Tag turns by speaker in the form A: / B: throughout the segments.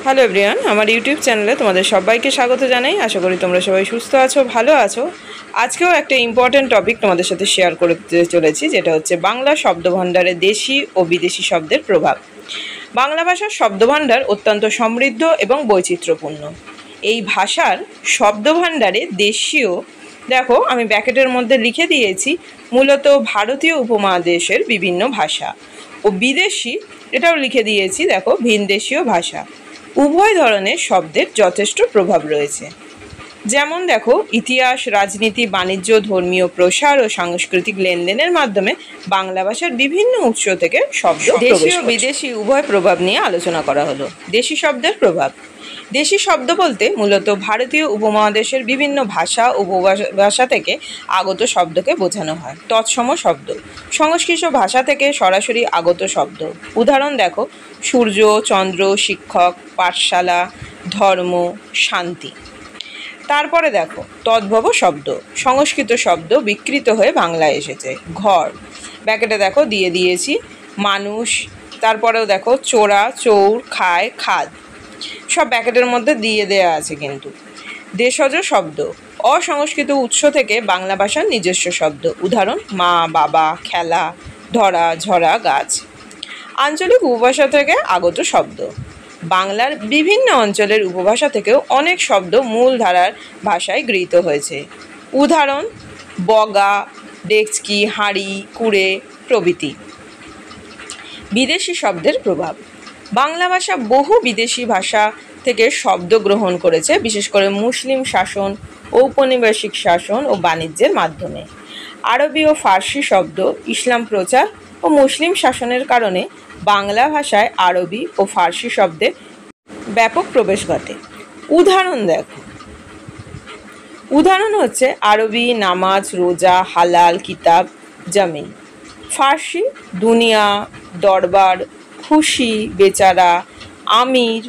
A: Hello everyone, আমার YouTube চ্যানেলে তোমাদের সবাইকে স্বাগত জানাই। আশা করি তোমরা সবাই সুস্থ আছো, ভালো আছো। আজকেও একটা ইম্পর্টেন্ট টপিক তোমাদের সাথে শেয়ার করতে চলেছি, যেটা হচ্ছে বাংলা শব্দভাণ্ডারে দেশি ও বিদেশি শব্দের প্রভাব। বাংলা ভাষার শব্দভাণ্ডার অত্যন্ত সমৃদ্ধ এবং বৈচিত্র্যপূর্ণ। এই ভাষার শব্দভাণ্ডারে দেশীয়, দেখো আমি ব্র্যাকেটের মধ্যে লিখে দিয়েছি, মূলত ভারতীয় উপমহাদেশের বিভিন্ন ভাষা, ও বিদেশি এটাও লিখে দিয়েছি, দেখো ভিনদেশীয় ভাষা। উভয় ধরনের শব্দের যথেষ্ট প্রভাব রয়েছে। যেমন দেখো, ইতিহাস, রাজনীতি, বাণিজ্য, ধর্মীয় প্রসার ও সাংস্কৃতিক লেনদেনের মাধ্যমে বাংলা ভাষার বিভিন্ন উৎস থেকে শব্দ দেশি ও বিদেশি উভয় প্রভাব নিয়ে আলোচনা করা হলো। দেশি শব্দের প্রভাব। দেশি শব্দ বলতে মূলত ভারতীয় উপমহাদেশের বিভিন্ন ভাষা ও উপভাষা থেকে আগত শব্দকে বোঝানো হয়। তৎসম শব্দ, সংস্কৃত ভাষা থেকে সরাসরি আগত শব্দ। উদাহরণ দেখো, সূর্য, চন্দ্র, শিক্ষক, পাঠশালা, ধর্ম, শান্তি। তারপরে দেখো তদ্ভব শব্দ, সংস্কৃত শব্দ বিকৃত হয়ে বাংলায় এসেছে। ঘর, ব্র্যাকেটে দেখো দিয়ে দিয়েছি, মানুষ। তারপরেও দেখো চোরা, চৌর, খায়, খাদ, সব ব্র্যাকেটের মধ্যে দিয়ে দেয়া আছে কিন্তু। দেশজ শব্দ, অসংস্কৃত উৎস থেকে বাংলা ভাষার নিজস্ব শব্দ। উদাহরণ মা, বাবা, খেলা, ধরা, ঝরা, গাছ। আঞ্চলিক উপভাষা থেকে আগত শব্দ, বাংলার বিভিন্ন অঞ্চলের উপভাষা থেকেও অনেক শব্দ মূল ধারার ভাষায় গৃহীত হয়েছে। উদাহরণ বগা, ডেকচি, হাঁড়ি, কুড়ে প্রভৃতি। বিদেশি শব্দের প্রভাব। বাংলা ভাষা বহু বিদেশি ভাষা থেকে শব্দ গ্রহণ করেছে, বিশেষ করে মুসলিম শাসন, ঔপনিবেশিক শাসন ও বাণিজ্যের মাধ্যমে। আরবি ও ফার্সি শব্দ, ইসলাম প্রচার ও মুসলিম শাসনের কারণে বাংলা ভাষায় আরবি ও ফার্সি শব্দের ব্যাপক প্রবেশ ঘটে। উদাহরণ দেখো, উদাহরণ হচ্ছে আরবি নামাজ, রোজা, হালাল, কিতাব, জামিন। ফার্সি দুনিয়া, দরবার, খুশি, বেচারা, আমির,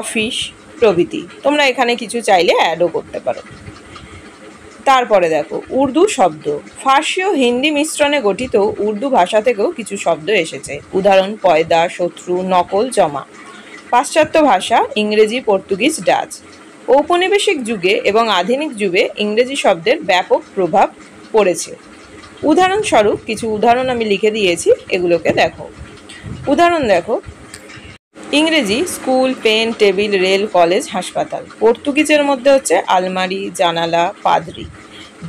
A: অফিস প্রভৃতি। তোমরা এখানে কিছু চাইলে অ্যাডও করতে পারো। তারপরে দেখো উর্দু শব্দ, ফার্সি ও হিন্দি মিশ্রণে গঠিত উর্দু ভাষা থেকেও কিছু শব্দ এসেছে। উদাহরণ পয়দা, শত্রু, নকল, জমা। পাশ্চাত্য ভাষা, ইংরেজি, পর্তুগিজ, ডাচ। ঔপনিবেশিক যুগে এবং আধুনিক যুগে ইংরেজি শব্দের ব্যাপক প্রভাব পড়েছে। উদাহরণস্বরূপ কিছু উদাহরণ আমি লিখে দিয়েছি, এগুলোকে দেখো। উদাহরণ দেখো, ইংরেজি school, pen, table, rail, college, হাসপাতাল। পর্তুগিজের মধ্যে হচ্ছে আলমারি, জানালা, পাদরি।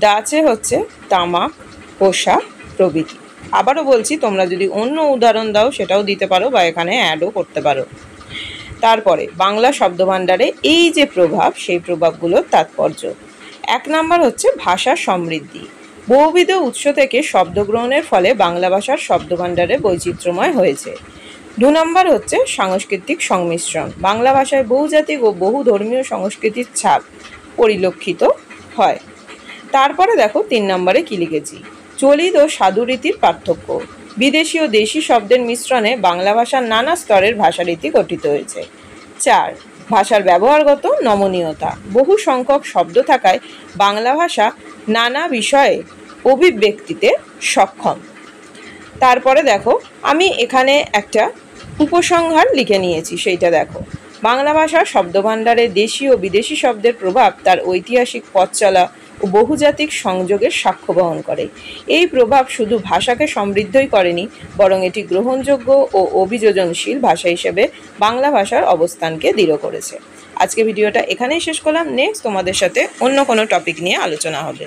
A: ডাচে হচ্ছে তামাক, পোশাক প্রভৃতি। আবারও বলছি, তোমরা যদি অন্য উদাহরণ দাও সেটাও দিতে পারো বা এখানে অ্যাডও করতে পারো। তারপরে বাংলা শব্দভাণ্ডারে এই যে প্রভাব, সেই প্রভাবগুলোর তাৎপর্য। 1 নম্বর হচ্ছে ভাষা সমৃদ্ধি। বহুবিধ উৎস থেকে শব্দ গ্রহণের ফলে বাংলা ভাষার শব্দভাণ্ডারে বৈচিত্র্যময় হয়েছে। 2 নম্বর হচ্ছে সাংস্কৃতিক সংমিশ্রণ। বাংলা ভাষায় বহুজাতিক ও বহু ধর্মীয় সংস্কৃতির ছাপ পরিলক্ষিত হয়। তারপরে দেখো 3 নম্বরে কি লিখেছি, চলিত ও সাধুরীতির পার্থক্য। বিদেশি ও দেশি শব্দের মিশ্রণে বাংলা ভাষার নানা স্তরের ভাষারীতি গঠিত হয়েছে। 4 ভাষার ব্যবহারগত নমনীয়তা। বহু সংখ্যক শব্দ থাকায় বাংলা ভাষা নানা বিষয়ে অভিব্যক্তিতে সক্ষম। তারপরে দেখো আমি এখানে একটা উপসংহার লিখে নিয়েছি, সেইটা দেখো। বাংলা ভাষার শব্দভাণ্ডারে দেশি ও বিদেশি শব্দের প্রভাব তার ঐতিহাসিক পথ চলা ও বহুজাতিক সংযোগের সাক্ষ্য বহন করে। এই প্রভাব শুধু ভাষাকে সমৃদ্ধই করেনি, বরং এটি গ্রহণযোগ্য ও অভিযোজনশীল ভাষা হিসেবে বাংলা ভাষার অবস্থানকে দৃঢ় করেছে। আজকে ভিডিওটা এখানেই শেষ করলাম। নেক্সট তোমাদের সাথে অন্য কোনো টপিক নিয়ে আলোচনা হবে।